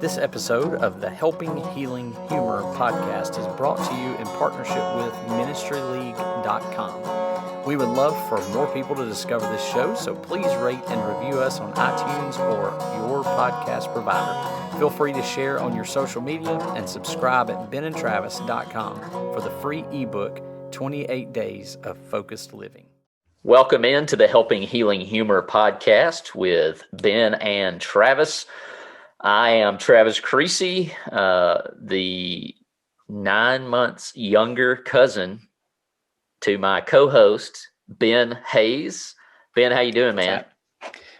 This episode of the Helping Healing Humor podcast is brought to you in partnership with ministryleague.com. We would love for more people to discover this show, so please rate and review us on iTunes or your podcast provider. Feel free to share on your social media and subscribe at benandtravis.com for the free ebook, 28 Days of Focused Living. Welcome into the Helping Healing Humor podcast with Ben and Travis. I am Travis Creasy, the 9 months younger cousin to my co-host, Ben Hayes. Ben, how you doing, man?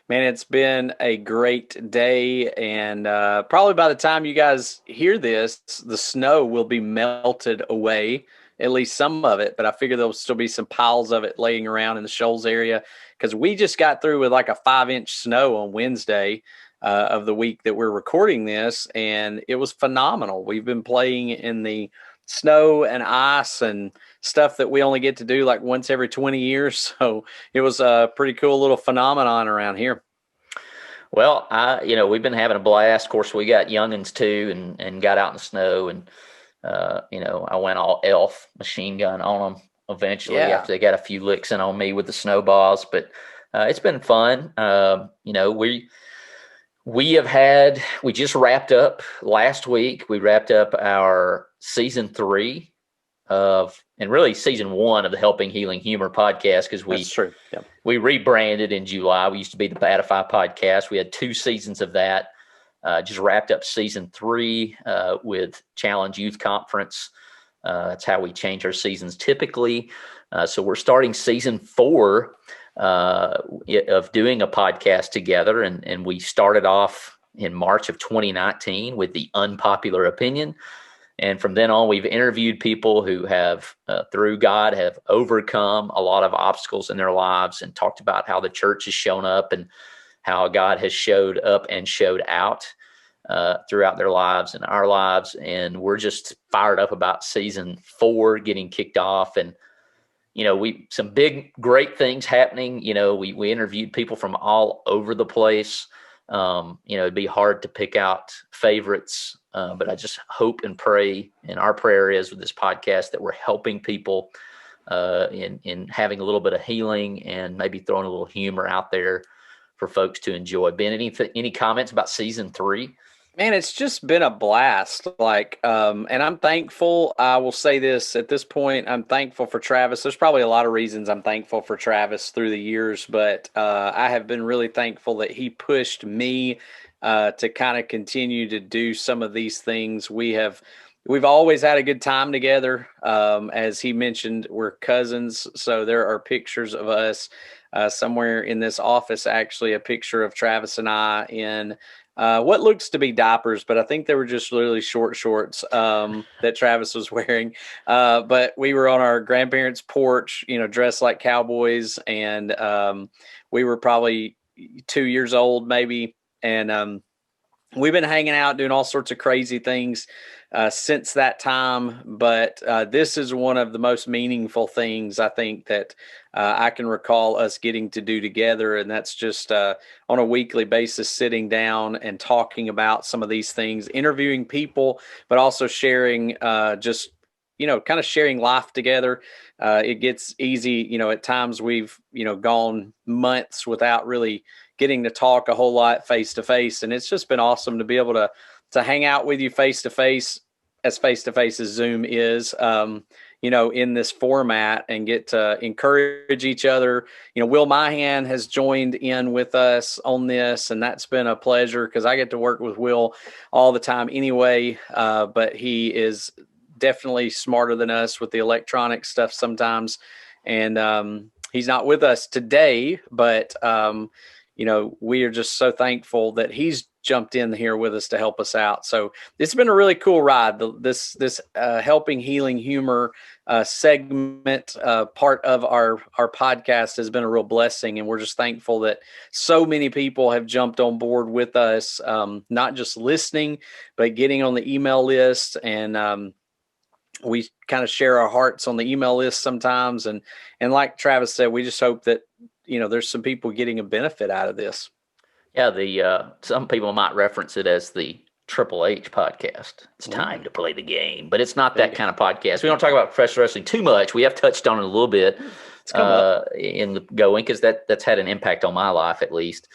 Man, it's been a great day, and probably by the time you guys hear this, the snow will be melted away, at least some of it, but I figure there'll still be some piles of it laying around in the Shoals area, because we just got through with like a 5-inch snow on Wednesday of the week that we're recording this, and it was phenomenal. We've been playing in the snow and ice and stuff that we only get to do like once every 20 years. So it was a pretty cool little phenomenon around here. Well, we've been having a blast. Of course, we got youngins too, and got out in the snow, and I went all elf machine gun on them eventually after they got a few licks in on me with the snowballs. But it's been fun. We just wrapped up last week. We wrapped up our season 3 and really season 1 of the Helping Healing Humor podcast, because we rebranded in July. We used to be the BATify podcast. We had 2 seasons of that. Just wrapped up season 3 with Challenge Youth Conference. That's how we change our seasons typically. So we're starting season 4 of doing a podcast together. And we started off in March of 2019 with the unpopular opinion. And from then on, we've interviewed people who have, through God, have overcome a lot of obstacles in their lives, and talked about how the church has shown up and how God has showed up and showed out throughout their lives and our lives. And we're just fired up about season 4 getting kicked off. And some big, great things happening. We interviewed people from all over the place. It'd be hard to pick out favorites, but I just hope and pray, and our prayer is with this podcast, that we're helping people in having a little bit of healing and maybe throwing a little humor out there for folks to enjoy. Ben, any comments about season 3? Man, it's just been a blast. And I'm thankful. I will say this at this point, I'm thankful for Travis. There's probably a lot of reasons I'm thankful for Travis through the years, but I have been really thankful that he pushed me to kind of continue to do some of these things. We've always had a good time together. As he mentioned, we're cousins, so there are pictures of us somewhere in this office, actually, a picture of Travis and I in what looks to be diapers, but I think they were just really short shorts that Travis was wearing. But we were on our grandparents' porch, dressed like cowboys, and we were probably 2 years old, maybe. And we've been hanging out, doing all sorts of crazy things since that time. But this is one of the most meaningful things, I think, that I can recall us getting to do together. And that's just on a weekly basis, sitting down and talking about some of these things, interviewing people, but also sharing kind of sharing life together. It gets easy. At times we've, gone months without really getting to talk a whole lot face to face. And it's just been awesome to be able to hang out with you face to face as Zoom is, in this format, and get to encourage each other. Will Mahan has joined in with us on this, and that's been a pleasure, because I get to work with Will all the time anyway, but he is definitely smarter than us with the electronic stuff sometimes. And he's not with us today, but we are just so thankful that he's jumped in here with us to help us out. So it's been a really cool ride. This Helping Healing Humor segment, part of our podcast, has been a real blessing. And we're just thankful that so many people have jumped on board with us, not just listening, but getting on the email list. And we kind of share our hearts on the email list sometimes. And like Travis said, we just hope that, there's some people getting a benefit out of this. Yeah, some people might reference it as the Triple H podcast. It's time to play the game, but it's not that kind of podcast. We don't talk about professional wrestling too much. We have touched on it a little bit in the going because that's had an impact on my life at least.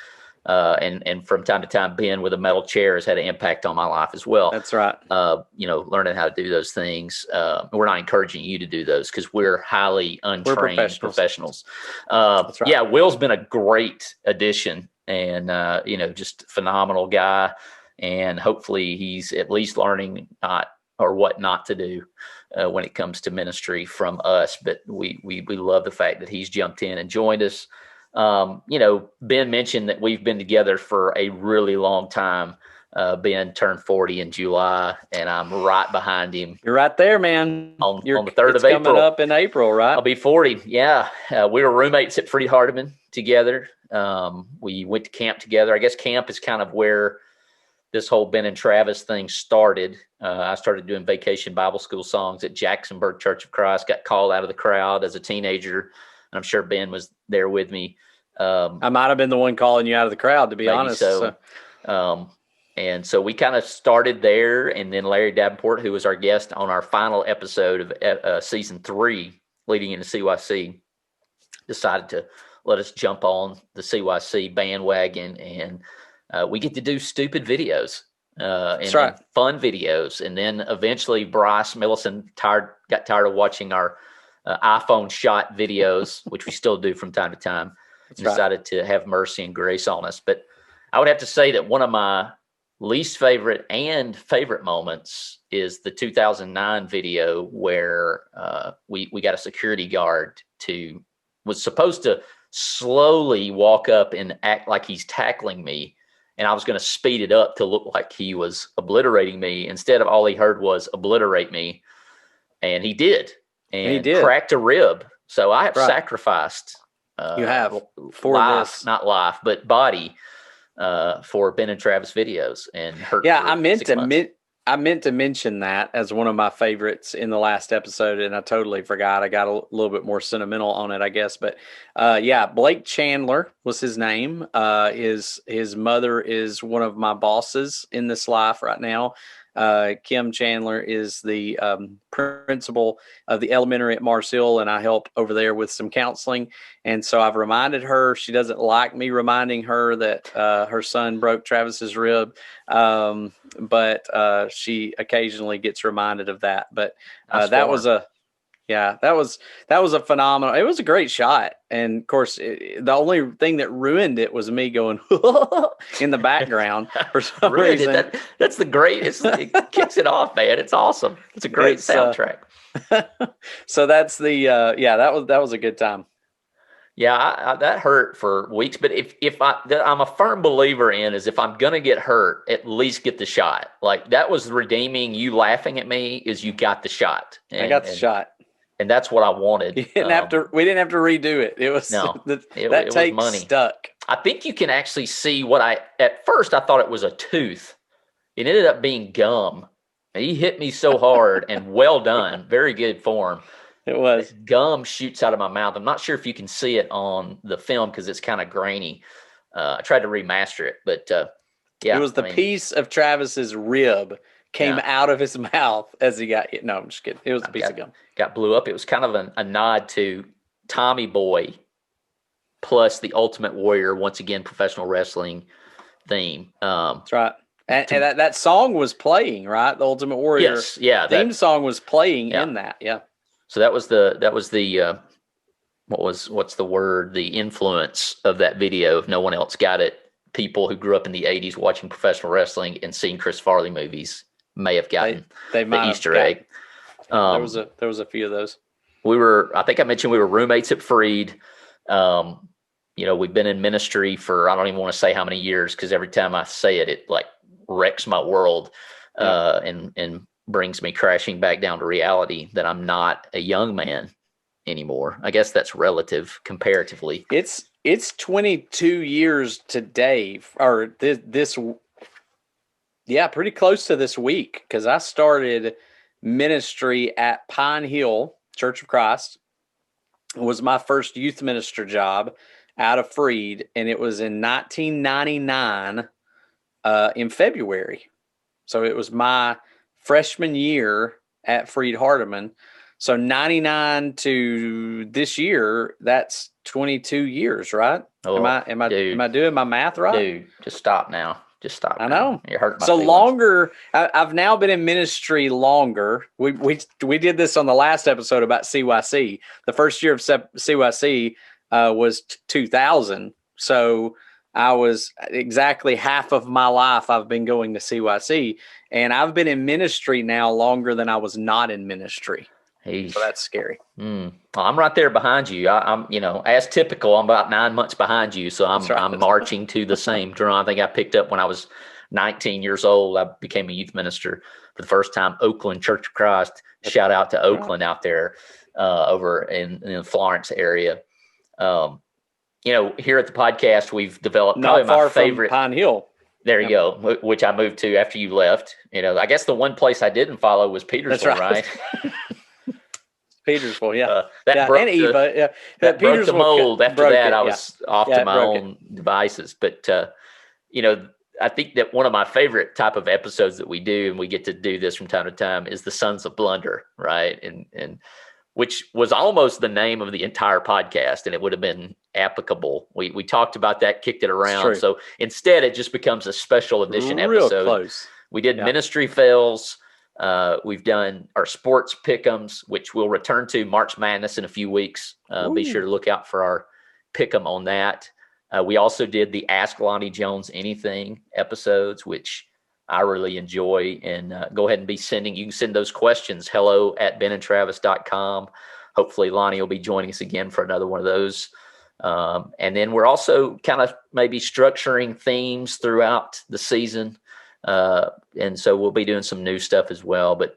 And from time to time, Ben with a metal chair has had an impact on my life as well. That's right. Learning how to do those things. We're not encouraging you to do those because we're highly untrained professionals. That's right. Yeah, Will's been a great addition and, just phenomenal guy. And hopefully he's at least learning what not to do when it comes to ministry from us. But we love the fact that he's jumped in and joined us. Ben mentioned that we've been together for a really long time. Ben turned 40 in July, and I'm right behind him. You're right there, man. On the 3rd of April. Coming up in April, right? I'll be 40. Yeah. We were roommates at Freddie Hardeman together. We went to camp together. I guess camp is kind of where this whole Ben and Travis thing started. I started doing vacation Bible school songs at Jacksonburg Church of Christ, got called out of the crowd as a teenager. And I'm sure Ben was there with me. I might have been the one calling you out of the crowd, to be honest. So. And so we kind of started there. And then Larry Davenport, who was our guest on our final episode of season 3, leading into CYC, decided to let us jump on the CYC bandwagon. And we get to do stupid videos and fun videos. And then eventually Bryce Millison got tired of watching our iPhone shot videos, which we still do from time to time, and decided to have mercy and grace on us. But I would have to say that one of my least favorite and favorite moments is the 2009 video where we got a security guard was supposed to slowly walk up and act like he's tackling me. And I was going to speed it up to look like he was obliterating me. Instead of all he heard was obliterate me. And he did. And cracked a rib. So I have sacrificed. You have for life, this, not life, but body for Ben and Travis videos and hurt. Yeah, I meant to mention that as one of my favorites in the last episode, and I totally forgot. I got a little bit more sentimental on it, I guess. But Blake Chandler was his name. His mother is one of my bosses in this life right now. Kim Chandler is the principal of the elementary at Mars Hill, and I help over there with some counseling. And so I've reminded her, she doesn't like me reminding her that her son broke Travis's rib, but she occasionally gets reminded of that. But that was a phenomenal. It was a great shot, and of course, the only thing that ruined it was me going in the background for some reason. That's the greatest. It kicks it off, man. It's awesome. It's a great soundtrack. So that's the that was a good time. Yeah, that hurt for weeks. But I'm a firm believer is if I'm gonna get hurt, at least get the shot. Like that was redeeming. You laughing at me is you got the shot. I got the shot. And that's what I wanted. We didn't have to redo it. It was that take was money. Stuck. I think you can actually see at first I thought it was a tooth. It ended up being gum. He hit me so hard and well done. Very good form. It was. This gum shoots out of my mouth. I'm not sure if you can see it on the film because it's kind of grainy. I tried to remaster it, but it was piece of Travis's rib came out of his mouth as he got hit. No, I'm just kidding. It was a piece of gum. Got blew up. It was kind of a nod to Tommy Boy plus the Ultimate Warrior, once again, professional wrestling theme. That's right. And that song was playing, right? The Ultimate Warrior theme song was playing in that. Yeah. So that was the what's the word? The influence of that video. If no one else got it, people who grew up in the 80s watching professional wrestling and seeing Chris Farley movies may have gotten the Easter egg. There was a few of those. I think I mentioned we were roommates at Freed. We've been in ministry for, I don't even want to say how many years, because every time I say it, it like wrecks my world and brings me crashing back down to reality that I'm not a young man anymore. I guess that's relative comparatively. It's 22 years today, or this pretty close to this week, because I started ministry at Pine Hill Church of Christ. It was my first youth minister job out of Freed, and it was in 1999 in February. So it was my freshman year at Freed Hardeman. So 99 to this year, that's 22 years, right? Oh, am I doing my math right? Dude, just stop now. Just stop. I know. It hurt my so feelings. Longer. I've now been in ministry longer. We did this on the last episode about CYC. The first year of CYC was 2000. So I was exactly half of my life I've been going to CYC, and I've been in ministry now longer than I was not in ministry. So that's scary. Well, I'm right there behind you. I'm, as typical, I'm about 9 months behind you. So I'm marching to the same drum. I think I picked up when I was 19 years old. I became a youth minister for the first time. Oakland Church of Christ. Shout out to Oakland out there over in the Florence area. Here at the podcast, we've developed probably my favorite Pine Hill. There you go, which I moved to after you left. I guess the one place I didn't follow was Petersville, right? Petersville, yeah. And Eva, yeah. That broke the mold. After that, I was off to my own devices. But, I think that one of my favorite type of episodes that we do, and we get to do this from time to time, is the Sons of Blunder, right? And which was almost the name of the entire podcast, and it would have been applicable. We talked about that, kicked it around. So instead, it just becomes a special edition episode. Close. We did ministry fails. We've done our sports pick'ems, which we'll return to March Madness in a few weeks. Be sure to look out for our pick'em on that. We also did the Ask Lonnie Jones Anything episodes, which I really enjoy. And go ahead and you can send those questions, hello@benandtravis.com. Hopefully Lonnie will be joining us again for another one of those. And then we're also kind of maybe structuring themes throughout the season. And so we'll be doing some new stuff as well, but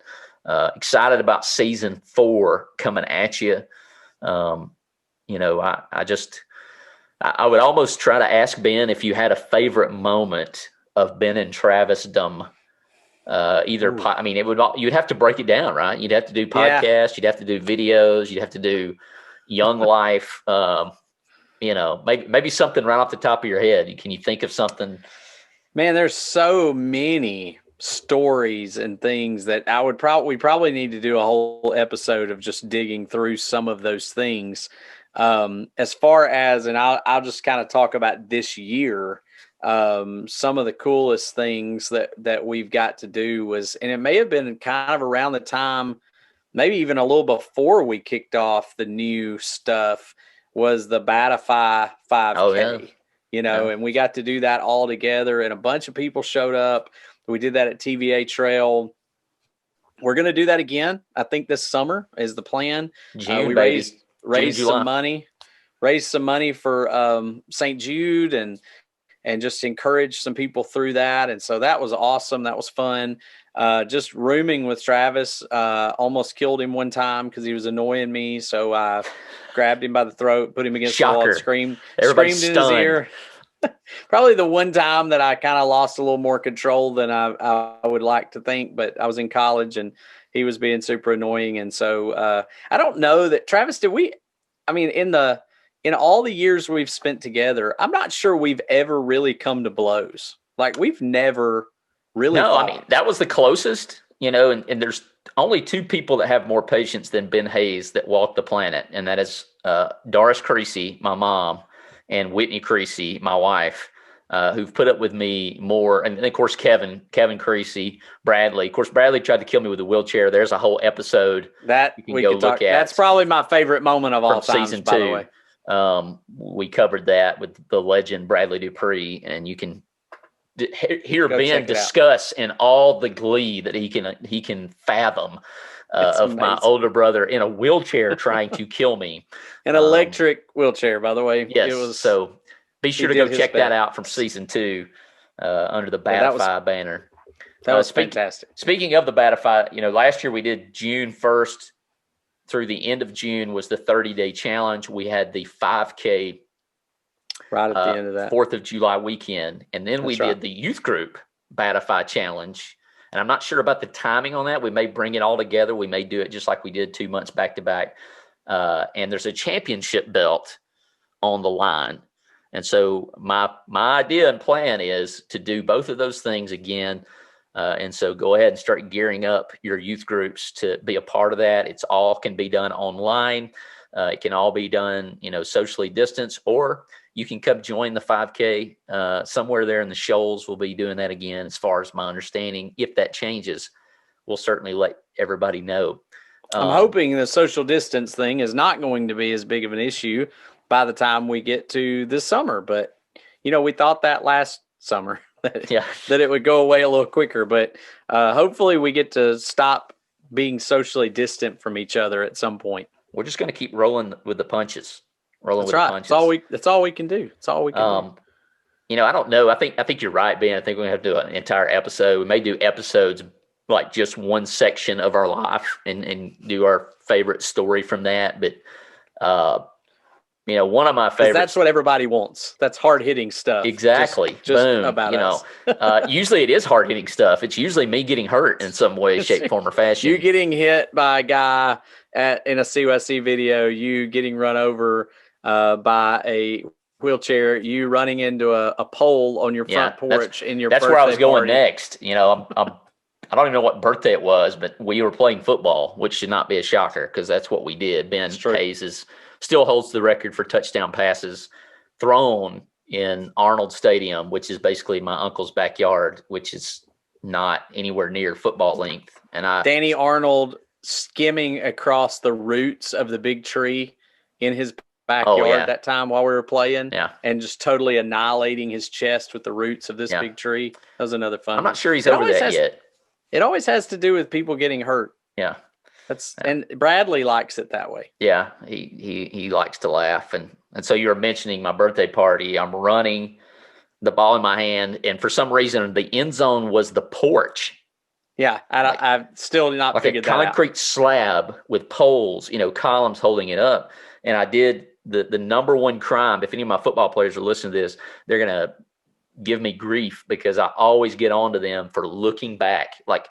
excited about season 4 coming at you. I would almost try to ask Ben if you had a favorite moment of Ben and Travis-dom. You'd have to break it down, right? You'd have to do podcasts, you'd have to do videos, you'd have to do Young Life. Maybe something right off the top of your head. Can you think of something? Man, there's so many stories and things that we probably need to do a whole episode of just digging through some of those things. As far as, and I'll just kind of talk about this year. Some of the coolest things that we've got to do was, and it may have been kind of around the time, maybe even a little before we kicked off the new stuff, was the BATify 5K. Oh, yeah. And we got to do that all together, and a bunch of people showed up. We did that at TVA Trail. We're going to do that again. I think this summer is the plan. June, we raised some money for St. Jude and just encourage some people through that. And so that was awesome. That was fun. Just rooming with Travis, almost killed him one time because he was annoying me. So I grabbed him by the throat, put him against the wall, and screamed in his ear. Probably the one time that I kind of lost a little more control than I would like to think, but I was in college and he was being super annoying. And so I don't know that Travis, in all the years we've spent together, I'm not sure we've ever really come to blows. Like we've never really. No, that was the closest, and there's only 2 people that have more patience than Ben Hayes that walk the planet. And that is Doris Creasy, my mom, and Whitney Creasy, my wife, who've put up with me more. And of course, Kevin Creasy, Bradley. Of course, Bradley tried to kill me with a wheelchair. There's a whole episode that you can go look at. That's probably my favorite moment of all time, season 2. By the way. We covered that with the legend Bradley Dupree, and you can hear Ben discuss in all the glee that he can fathom of amazing. My older brother in a wheelchair trying to kill me. An electric wheelchair, by the way. Yes. So be sure to go check that out from season 2 under the BATify banner. That was fantastic. Speaking of the BATify, last year we did June 1st through the end of June was the 30-day challenge. We had the 5K right at the end of that 4th of July weekend. And then we did the youth group BATify challenge. And I'm not sure about the timing on that. We may bring it all together. We may do it just like we did 2 months back to back. And there's a championship belt on the line. And so my idea and plan is to do both of those things again. And so go ahead and start gearing up your youth groups to be a part of that. It's all can be done online. It can all be done, socially distanced, or you can come join the 5K somewhere there in the Shoals. We'll be doing that again, as far as my understanding. If that changes, we'll certainly let everybody know. I'm hoping the social distance thing is not going to be as big of an issue by the time we get to this summer. But, we thought that last summer that it would go away a little quicker. But hopefully we get to stop being socially distant from each other at some point. We're just going to keep rolling with the punches. That's right. That's all we can do. It's all we can do. I don't know. I think you're right, Ben. I think we're going to have to do an entire episode. We may do episodes like just one section of our life and do our favorite story from that. But, one of my favorites. That's what everybody wants. That's hard-hitting stuff. Exactly. Just boom. About us. Usually it is hard-hitting stuff. It's usually me getting hurt in some way, shape, form, or fashion. You getting hit by a guy in a CYC video, you getting run over by a wheelchair, you running into a pole on your front porch in your birthday That's where I was going party. next. I don't even know what birthday it was, but we were playing football, which should not be a shocker because that's what we did. Ben Hayes still holds the record for touchdown passes thrown in Arnold Stadium, which is basically my uncle's backyard, which is not anywhere near football length. And Danny Arnold skimming across the roots of the big tree in his backyard that time while we were playing, and just totally annihilating his chest with the roots of this big tree. That was another fun. I'm not sure he's over that yet. It always has to do with people getting hurt. Yeah. And Bradley likes it that way. Yeah, he likes to laugh. And so you were mentioning my birthday party. I'm running, the ball in my hand, and for some reason the end zone was the porch. Yeah, I've still not figured that out. Like a concrete slab with poles, columns holding it up. And I did the number one crime. If any of my football players are listening to this, they're going to give me grief because I always get on to them for looking back. Like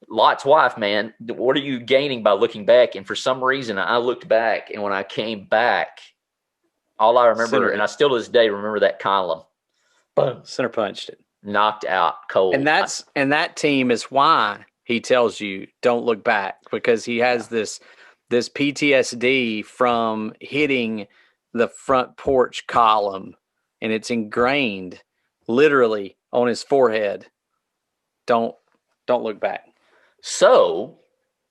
Lot's wife, man, what are you gaining by looking back? And for some reason I looked back, and when I came back, all I remember, and I still to this day remember that column. Boom. Center punched it. Knocked out cold. And that team is why he tells you don't look back, because he has this PTSD from hitting the front porch column, and it's ingrained literally on his forehead. Don't look back. So,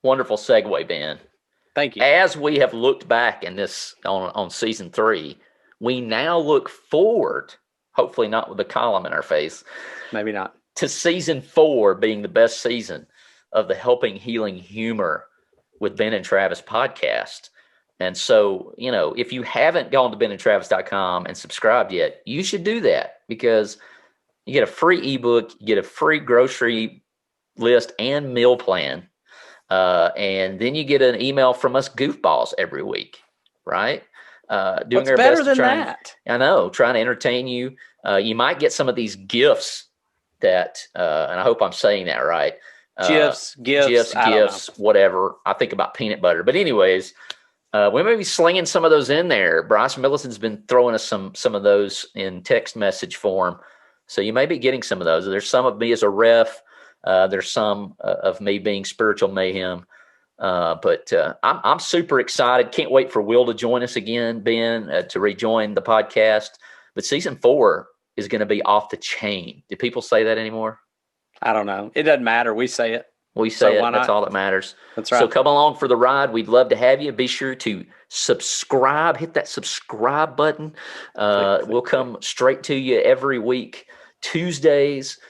wonderful segue, Ben. Thank you. As we have looked back in this on season 3, we now look forward, hopefully not with a column in our face. Maybe not. To season 4 being the best season of the Helping Healing Humor with Ben and Travis podcast. And so, if you haven't gone to benandtravis.com and subscribed yet, you should do that, because you get a free ebook, you get a free grocery list and meal plan. And then you get an email from us goofballs every week, right? Doing What's our better best than to try that? I know, trying to entertain you. You might get some of these gifts that, and I hope I'm saying that right. GIFs, whatever. I think about peanut butter. But anyways, we may be slinging some of those in there. Bryce Millicent's been throwing us some of those in text message form. So you may be getting some of those. There's some of me as a ref. There's some of me being spiritual mayhem. But I'm super excited. Can't wait for Will to join us again, Ben, to rejoin the podcast. But season 4 is going to be off the chain. Do people say that anymore? I don't know. It doesn't matter. We say it. We say it. That's all that matters. That's right. So come along for the ride. We'd love to have you. Be sure to subscribe. Hit that subscribe button. We'll come straight to you every week. Tuesdays,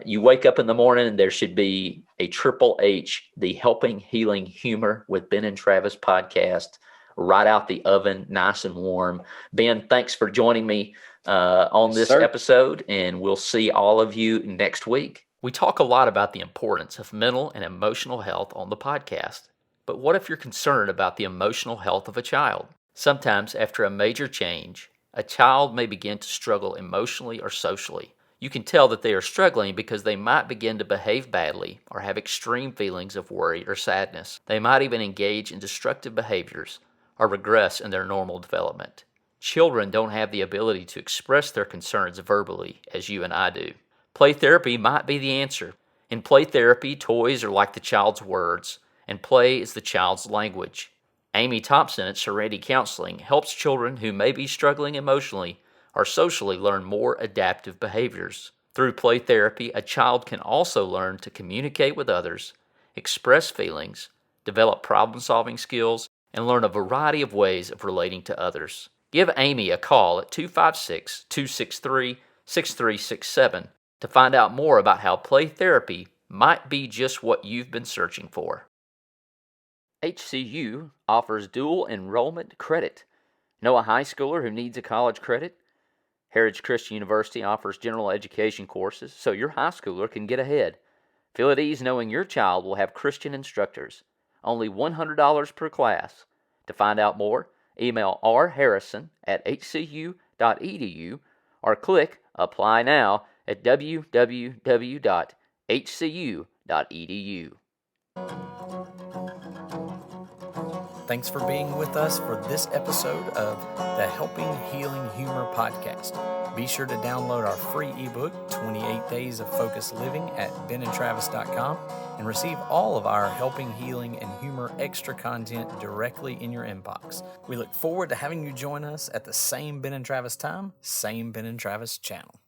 you wake up in the morning and there should be a Triple H, the Helping Healing Humor with Ben and Travis podcast, right out the oven, nice and warm. Ben, thanks for joining me on this episode, and we'll see all of you next week. We talk a lot about the importance of mental and emotional health on the podcast. But what if you're concerned about the emotional health of a child? Sometimes after a major change, a child may begin to struggle emotionally or socially. You can tell that they are struggling because they might begin to behave badly or have extreme feelings of worry or sadness. They might even engage in destructive behaviors or regress in their normal development. Children don't have the ability to express their concerns verbally as you and I do. Play therapy might be the answer. In play therapy, toys are like the child's words, and play is the child's language. Amy Thompson at Serenity Counseling helps children who may be struggling emotionally or socially learn more adaptive behaviors. Through play therapy, a child can also learn to communicate with others, express feelings, develop problem-solving skills, and learn a variety of ways of relating to others. Give Amy a call at 256-263-6367 to find out more about how play therapy might be just what you've been searching for. HCU offers dual enrollment credit. Know a high schooler who needs a college credit? Heritage Christian University offers general education courses so your high schooler can get ahead. Feel at ease knowing your child will have Christian instructors. Only $100 per class. To find out more, email rharrison@hcu.edu or click Apply Now at www.hcu.edu. Thanks for being with us for this episode of the Helping Healing Humor podcast. Be sure to download our free ebook, 28 Days of Focused Living, at benandtravis.com and receive all of our Helping Healing and Humor extra content directly in your inbox. We look forward to having you join us at the same Ben and Travis time, same Ben and Travis channel.